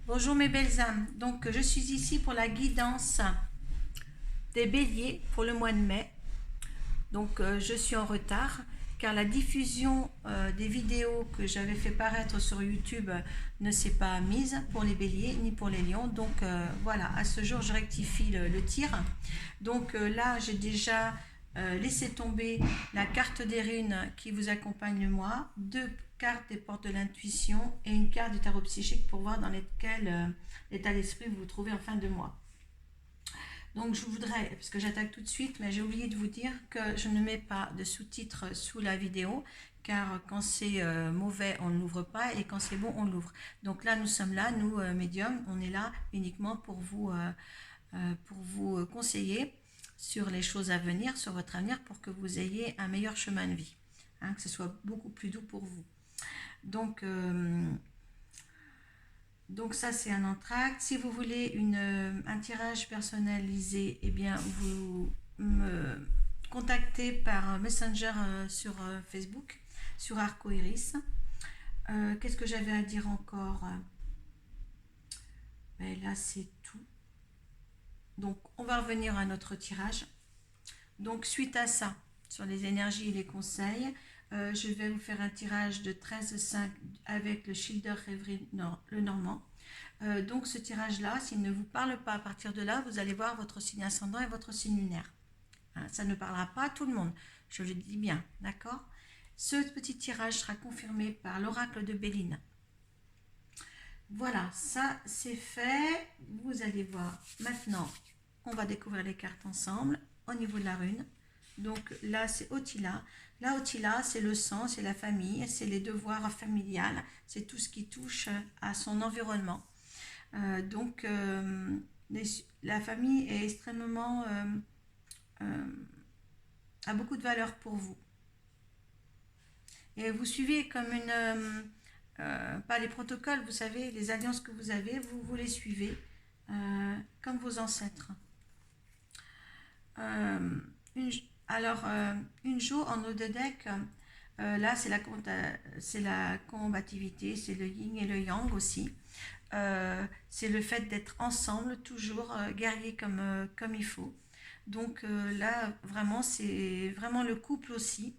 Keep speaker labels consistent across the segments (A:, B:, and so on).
A: Bonjour mes belles âmes, donc je suis ici pour la guidance des béliers pour le mois de mai. Donc je suis en retard car la diffusion des vidéos que j'avais fait paraître sur YouTube ne s'est pas mise pour les béliers ni pour les lions. Donc voilà, à ce jour je rectifie le tir. Donc là j'ai déjà laissé tomber la carte des runes qui vous accompagne le mois, deux cartes des portes de l'intuition et une carte du tarot psychique pour voir dans lequel état d'esprit vous vous trouvez en fin de mois. Donc je voudrais, parce que j'attaque tout de suite, mais j'ai oublié de vous dire que je ne mets pas de sous-titres sous la vidéo, car quand c'est mauvais, on ne l'ouvre pas, et quand c'est bon, on l'ouvre. Donc là, nous sommes là, nous, médiums, on est là uniquement pour vous conseiller sur les choses à venir, sur votre avenir, pour que vous ayez un meilleur chemin de vie, hein, que ce soit beaucoup plus doux pour vous. Donc ça c'est un entracte. Si vous voulez un tirage personnalisé, eh bien vous me contactez par Messenger sur Facebook, sur Arco Iris. Qu'est-ce que j'avais à dire encore? Ben là c'est tout. Donc on va revenir à notre tirage. Donc suite à ça, sur les énergies et les conseils, je vais vous faire un tirage de 13,5 avec le Schilder Rêverie le Normand. Donc ce tirage-là, s'il ne vous parle pas à partir de là, vous allez voir votre signe ascendant et votre signe lunaire. Hein, ça ne parlera pas à tout le monde, je le dis bien, d'accord? Ce petit tirage sera confirmé par l'oracle de Béline. Voilà, ça c'est fait. Vous allez voir. Maintenant, on va découvrir les cartes ensemble au niveau de la rune. Donc là, c'est Otila. Là, Otila, c'est le sang, c'est la famille, c'est les devoirs familiales, c'est tout ce qui touche à son environnement. La famille est extrêmement a beaucoup de valeur pour vous. Et vous suivez comme pas les protocoles, vous savez, les alliances que vous avez, vous les suivez comme vos ancêtres. Une Jo en eau de deck, là c'est la combativité, c'est le yin et le yang aussi. C'est le fait d'être ensemble, toujours guerrier comme il faut. Donc là, vraiment, c'est vraiment le couple aussi.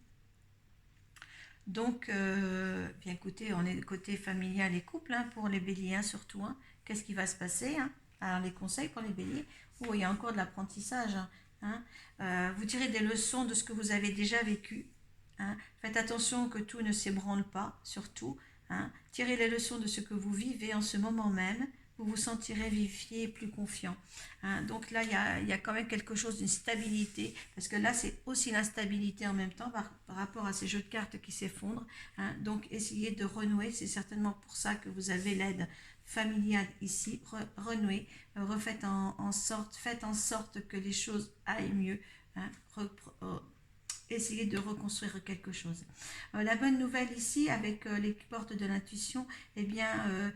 A: Donc, bien écoutez, on est côté familial et couple, hein, pour les béliers, hein, surtout. Hein. Qu'est-ce qui va se passer, hein? Alors, les conseils pour les béliers. Oh, il y a encore de l'apprentissage. Hein. Vous tirez des leçons de ce que vous avez déjà vécu. Hein. Faites attention que tout ne s'ébranle pas, surtout. Hein. Tirez les leçons de ce que vous vivez en ce moment même. Vous vous sentirez vivifié et plus confiant. Hein. Donc là, il y a quand même quelque chose d'une stabilité, parce que là, c'est aussi l'instabilité en même temps par rapport à ces jeux de cartes qui s'effondrent. Hein. Donc, essayez de renouer. C'est certainement pour ça que vous avez l'aide familiale ici. Renouer, faites en sorte que les choses aillent mieux. Hein. Essayez de reconstruire quelque chose. La bonne nouvelle ici, avec les portes de l'intuition, eh bien,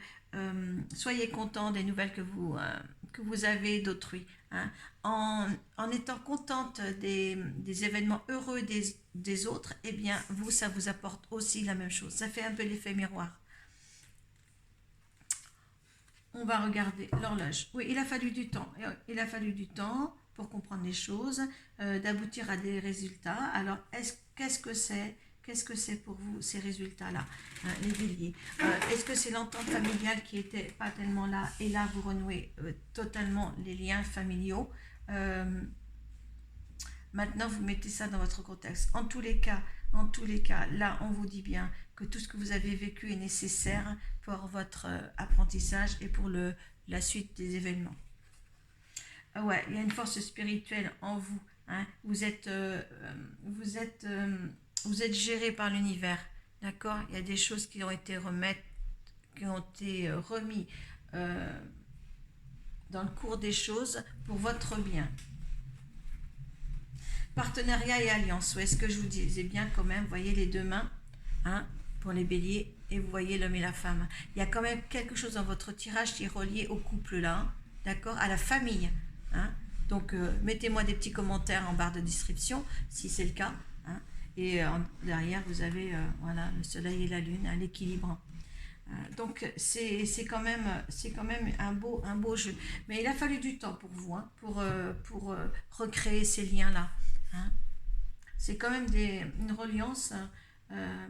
A: soyez content des nouvelles que vous avez d'autrui. Hein. En étant contente des événements heureux des autres, eh bien, ça vous apporte aussi la même chose. Ça fait un peu l'effet miroir. On va regarder l'horloge. Oui, il a fallu du temps. Il a fallu du temps pour comprendre les choses, d'aboutir à des résultats. Alors, qu'est-ce que c'est pour vous ces résultats-là, hein, les béliers? Est-ce que c'est l'entente familiale qui était pas tellement là, et là vous renouez totalement les liens familiaux? Maintenant, vous mettez ça dans votre contexte. En tous les cas, là, on vous dit bien que tout ce que vous avez vécu est nécessaire pour votre apprentissage et pour la suite des événements. Ouais, il y a une force spirituelle en vous. Hein. Vous êtes géré par l'univers, d'accord? Il y a des choses qui ont été remis dans le cours des choses pour votre bien. Partenariat et alliance, ouais, ce que je vous disais bien quand même, vous voyez les deux mains, hein, pour les béliers, et vous voyez l'homme et la femme. Il y a quand même quelque chose dans votre tirage qui est relié au couple là, hein, d'accord, à la famille. Hein. Donc mettez-moi des petits commentaires en barre de description si c'est le cas. Hein. Et derrière vous avez voilà, le soleil et la lune, hein, l'équilibre. Donc c'est quand même un beau jeu. Mais il a fallu du temps pour vous, hein, pour recréer ces liens-là. Hein. C'est quand même une reliance euh,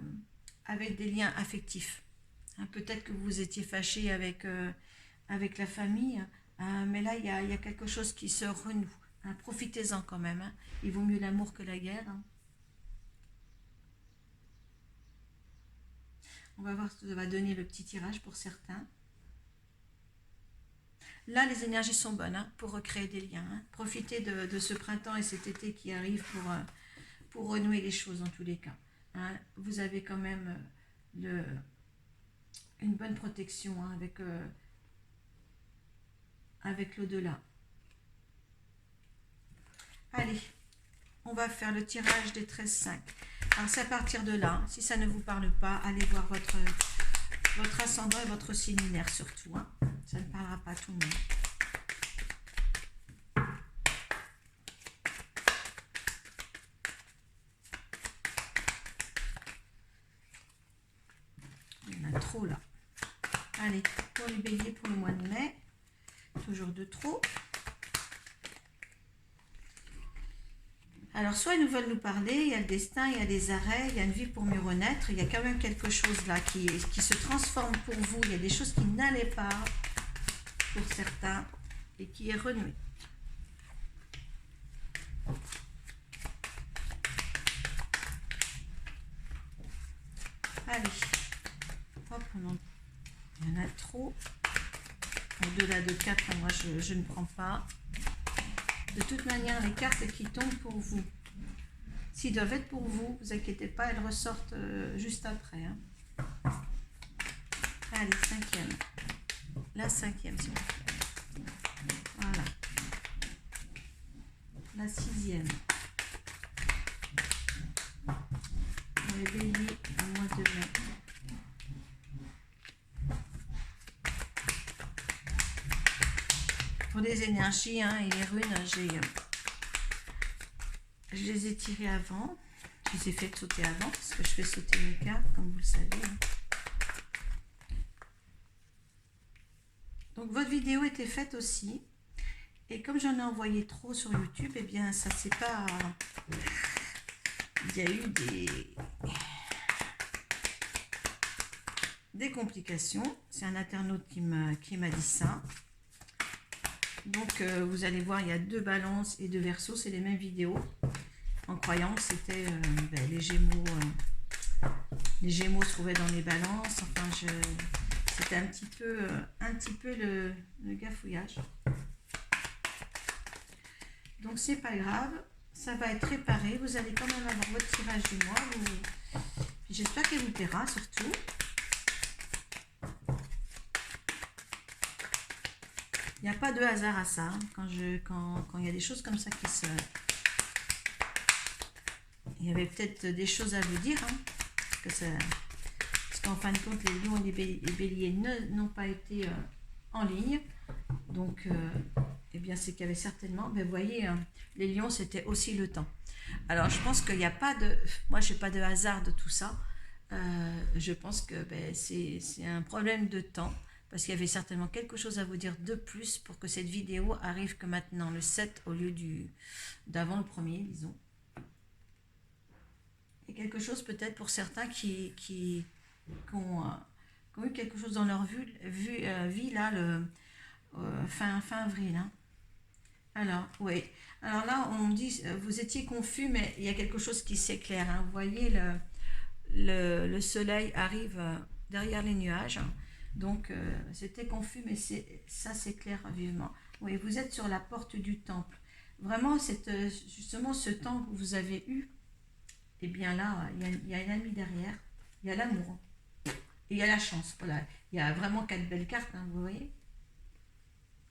A: avec des liens affectifs. Hein, peut-être que vous étiez fâché avec la famille, mais là il y a quelque chose qui se renoue. Hein. Profitez-en quand même. Hein. Il vaut mieux l'amour que la guerre. Hein. On va voir ce que ça va donner le petit tirage pour certains. Là, les énergies sont bonnes, hein, pour recréer des liens. Hein. Profitez de ce printemps et cet été qui arrive pour renouer les choses en tous les cas. Hein. Vous avez quand même une bonne protection, hein, avec l'au-delà. Allez, on va faire le tirage des 13-5. Alors c'est à partir de là, si ça ne vous parle pas, allez voir votre ascendant et votre signe lunaire surtout. Hein. Ça ne parlera pas à tout le monde. Il y en a trop là. Allez, pour les béliers pour le mois de mai, toujours de trop. Alors, soit ils nous veulent nous parler, il y a le destin, il y a des arrêts, il y a une vie pour mieux renaître, il y a quand même quelque chose là qui se transforme pour vous, il y a des choses qui n'allaient pas pour certains et qui est renoué. Allez, hop, il y en a trop. Au-delà de 4, moi je ne prends pas. De toute manière, les cartes qui tombent pour vous, s'ils doivent être pour vous, vous inquiétez pas, elles ressortent juste après. Hein. Allez, 5e. La 5e, s'il vous plaît. Voilà. La 6e. Pour les béliers au mois de mai. Pour les énergies, hein, et les runes, je les ai tirées avant. Je les ai fait sauter avant parce que je fais sauter mes cartes, comme vous le savez. Hein. Donc votre vidéo était faite aussi. Et comme j'en ai envoyé trop sur YouTube, eh bien ça c'est pas... Il y a eu des complications. C'est un internaute qui m'a dit ça. Donc vous allez voir, il y a 2 balances et 2 verseaux, c'est les mêmes vidéos, en croyant que c'était les Gémeaux. Les Gémeaux se trouvaient dans les balances. Enfin, c'était un petit peu le gafouillage. Donc c'est pas grave, ça va être réparé. Vous allez quand même avoir votre tirage du mois. J'espère qu'il vous plaira surtout. Il n'y a pas de hasard à ça. Hein. Quand il y a des choses comme ça qui se... Il y avait peut-être des choses à vous dire. Hein, parce qu'en fin de compte, les lions et les béliers n'ont pas été en ligne. Donc, eh bien, c'est qu'il y avait certainement... Ben, vous voyez, les lions, c'était aussi le temps. Alors, je pense qu'il n'y a pas de... Moi, je n'ai pas de hasard de tout ça. Je pense que c'est un problème de temps. Parce qu'il y avait certainement quelque chose à vous dire de plus pour que cette vidéo arrive que maintenant, le 7 au lieu d'avant le 1er, disons. Et quelque chose peut-être pour certains qui ont eu quelque chose dans leur vie là, fin avril. Hein. Alors, oui. Alors là, on me dit, vous étiez confus, mais il y a quelque chose qui s'éclaire. Hein. Vous voyez, le soleil arrive derrière les nuages. Donc, c'était confus, mais ça s'éclaire vivement. Oui, vous êtes sur la porte du temple. Vraiment, justement, ce temps que vous avez eu, eh bien là, il y a un ami derrière, il y a l'amour, et il y a la chance. Voilà, il y a vraiment 4 belles cartes, hein, vous voyez.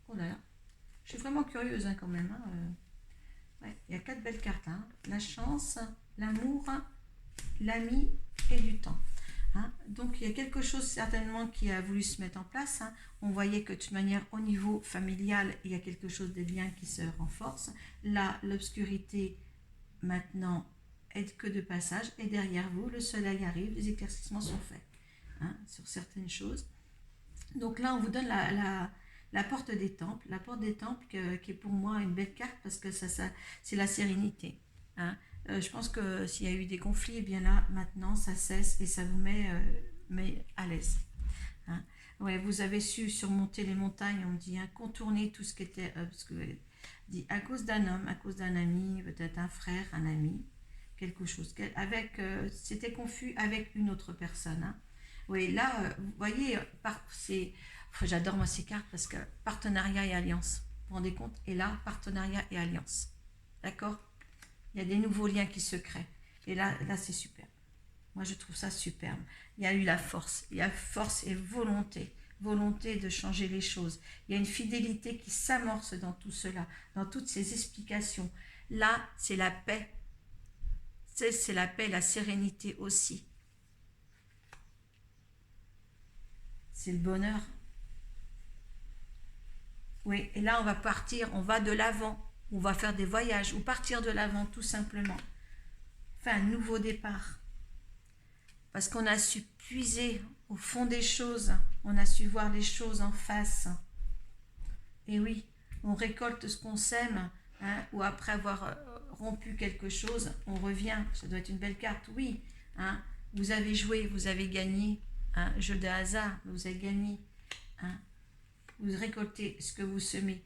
A: Oh là là, je suis vraiment curieuse hein, quand même. Hein. Ouais, il y a 4 belles cartes. Hein. La chance, l'amour, l'ami et du temps. Hein. Donc il y a quelque chose certainement qui a voulu se mettre en place. Hein. On voyait que de toute manière au niveau familial il y a quelque chose des liens qui se renforcent. Là l'obscurité maintenant est que de passage et derrière vous le soleil arrive, les éclaircissements sont faits. hein, sur certaines choses. Donc là, on vous donne la porte des temples. La porte des temples qui est pour moi une belle carte parce que ça c'est la sérénité. Hein. Je pense que s'il y a eu des conflits, eh bien là, maintenant, ça cesse et ça vous met à l'aise. Hein. Ouais, vous avez su surmonter les montagnes, on me dit, hein, contourner tout ce qui était... parce que, dit, à cause d'un homme, à cause d'un ami, peut-être un frère, un ami, quelque chose. C'était confus avec une autre personne. Hein. Oui, là, vous voyez, j'adore moi ces cartes parce que partenariat et alliance, vous vous rendez compte? Et là, partenariat et alliance. D'accord? Il y a des nouveaux liens qui se créent. Et là c'est super. Moi, je trouve ça superbe. Il y a eu la force. Il y a force et volonté. Volonté de changer les choses. Il y a une fidélité qui s'amorce dans tout cela, dans toutes ces explications. Là, c'est la paix. C'est la paix, la sérénité aussi. C'est le bonheur. Oui, et là, on va partir, on va de l'avant. On va faire des voyages ou partir de l'avant, tout simplement. Faire un nouveau départ. Parce qu'on a su puiser au fond des choses, on a su voir les choses en face. Et oui, on récolte ce qu'on sème, hein, ou après avoir rompu quelque chose, on revient. Ça doit être une belle carte, oui. Hein, vous avez joué, vous avez gagné. Hein, jeu de hasard, vous avez gagné. Hein, vous récoltez ce que vous semez.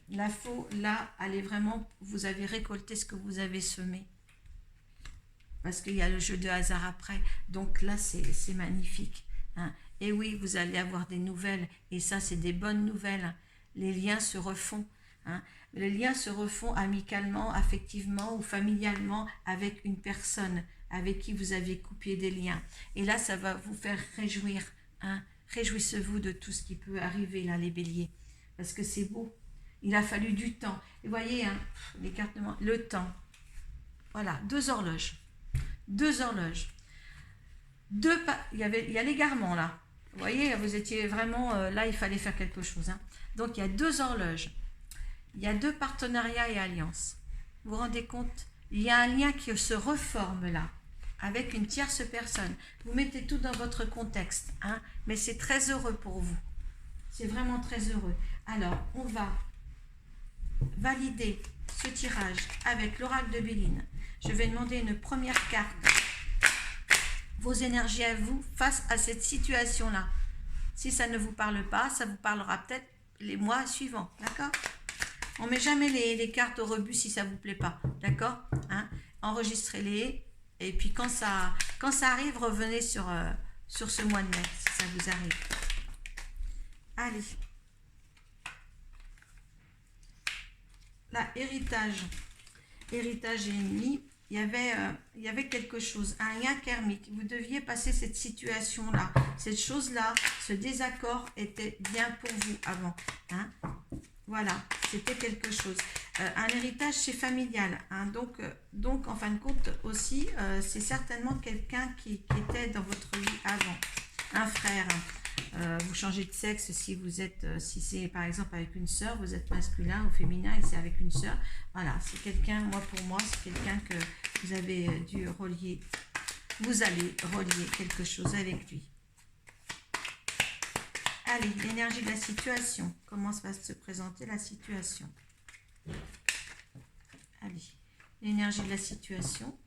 A: La faux, là, elle est vraiment, vous avez récolté ce que vous avez semé. Parce qu'il y a le jeu de hasard après. Donc là, c'est magnifique. Hein. Et oui, vous allez avoir des nouvelles. Et ça, c'est des bonnes nouvelles. Les liens se refont. Hein. Les liens se refont amicalement, affectivement ou familialement avec une personne avec qui vous avez coupé des liens. Et là, ça va vous faire réjouir. Hein. Réjouissez-vous de tout ce qui peut arriver, là, les béliers. Parce que c'est beau. Il a fallu du temps. Et voyez, hein, les cartes, le temps. Voilà, 2 horloges. 2 horloges. Il y a l'égarement là. Vous voyez, vous étiez vraiment... là, il fallait faire quelque chose. Hein. Donc, il y a 2 horloges. Il y a 2 partenariats et alliances. Vous vous rendez compte? Il y a un lien qui se reforme là, avec une tierce personne. Vous mettez tout dans votre contexte. Hein, mais c'est très heureux pour vous. C'est vraiment très heureux. Alors, on va valider ce tirage avec l'oracle de Béline. Je vais demander une première carte. Vos énergies à vous face à cette situation-là. Si ça ne vous parle pas, ça vous parlera peut-être les mois suivants. D'accord? On ne met jamais les cartes au rebut si ça ne vous plaît pas. D'accord? Hein? Enregistrez-les. Et puis quand ça arrive, revenez sur ce mois de mai, si ça vous arrive. Allez. Là, héritage. Héritage et ennemi. Il y avait quelque chose, un lien karmique. Vous deviez passer cette situation-là. Cette chose-là, ce désaccord était bien pour vous avant. Hein? Voilà, c'était quelque chose. Un héritage, c'est familial. Hein? Donc, en fin de compte, aussi, c'est certainement quelqu'un qui était dans votre vie avant. Un frère. Vous changez de sexe si c'est par exemple avec une sœur, vous êtes masculin ou féminin et c'est avec une sœur. Voilà, c'est quelqu'un, pour moi, c'est quelqu'un que vous avez dû relier. Vous allez relier quelque chose avec lui. Allez, l'énergie de la situation. Comment va se présenter la situation? Allez, l'énergie de la situation.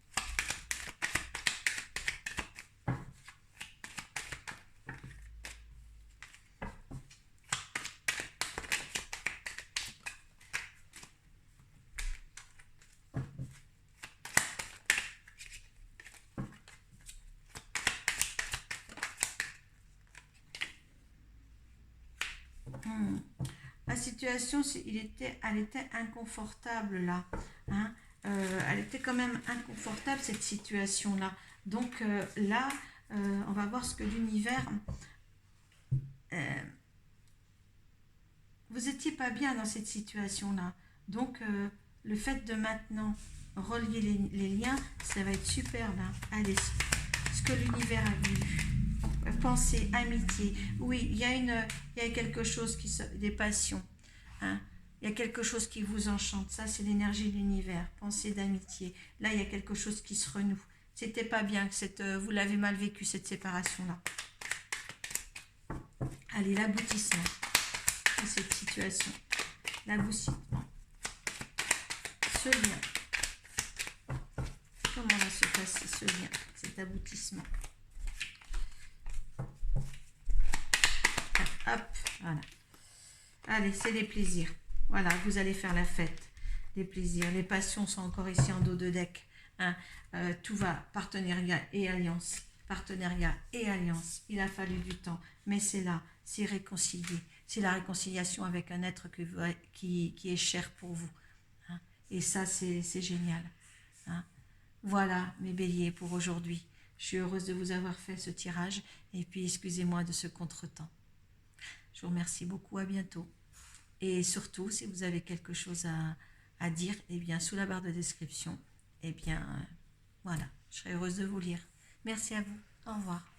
A: La situation, elle était inconfortable là. Hein. Elle était quand même inconfortable cette situation-là. Donc là, on va voir ce que l'univers... vous n'étiez pas bien dans cette situation-là. Donc le fait de maintenant relier les liens, ça va être super là. Allez, ce que l'univers a voulu. Pensée, amitié. Oui, il y a quelque chose des passions. Hein. Il y a quelque chose qui vous enchante. Ça, c'est l'énergie de l'univers. Pensée d'amitié. Là, il y a quelque chose qui se renoue. C'était pas bien. Vous l'avez mal vécu, cette séparation-là. Allez, l'aboutissement de cette situation. L'aboutissement. Ce lien. Comment va se passer ce lien, cet aboutissement? Hop, voilà. Allez, c'est les plaisirs. Voilà, vous allez faire la fête. Les plaisirs, les passions sont encore ici en dos de deck. Hein. Tout va, partenariat et alliance. Partenariat et alliance. Il a fallu du temps, mais c'est là, c'est réconcilié. C'est la réconciliation avec un être qui est cher pour vous. Hein. Et ça, c'est génial. Hein. Voilà mes béliers pour aujourd'hui. Je suis heureuse de vous avoir fait ce tirage. Et puis, excusez-moi de ce contretemps. Je vous remercie beaucoup. À bientôt. Et surtout, si vous avez quelque chose à dire, eh bien, sous la barre de description, eh bien, voilà, je serai heureuse de vous lire. Merci à vous. Au revoir.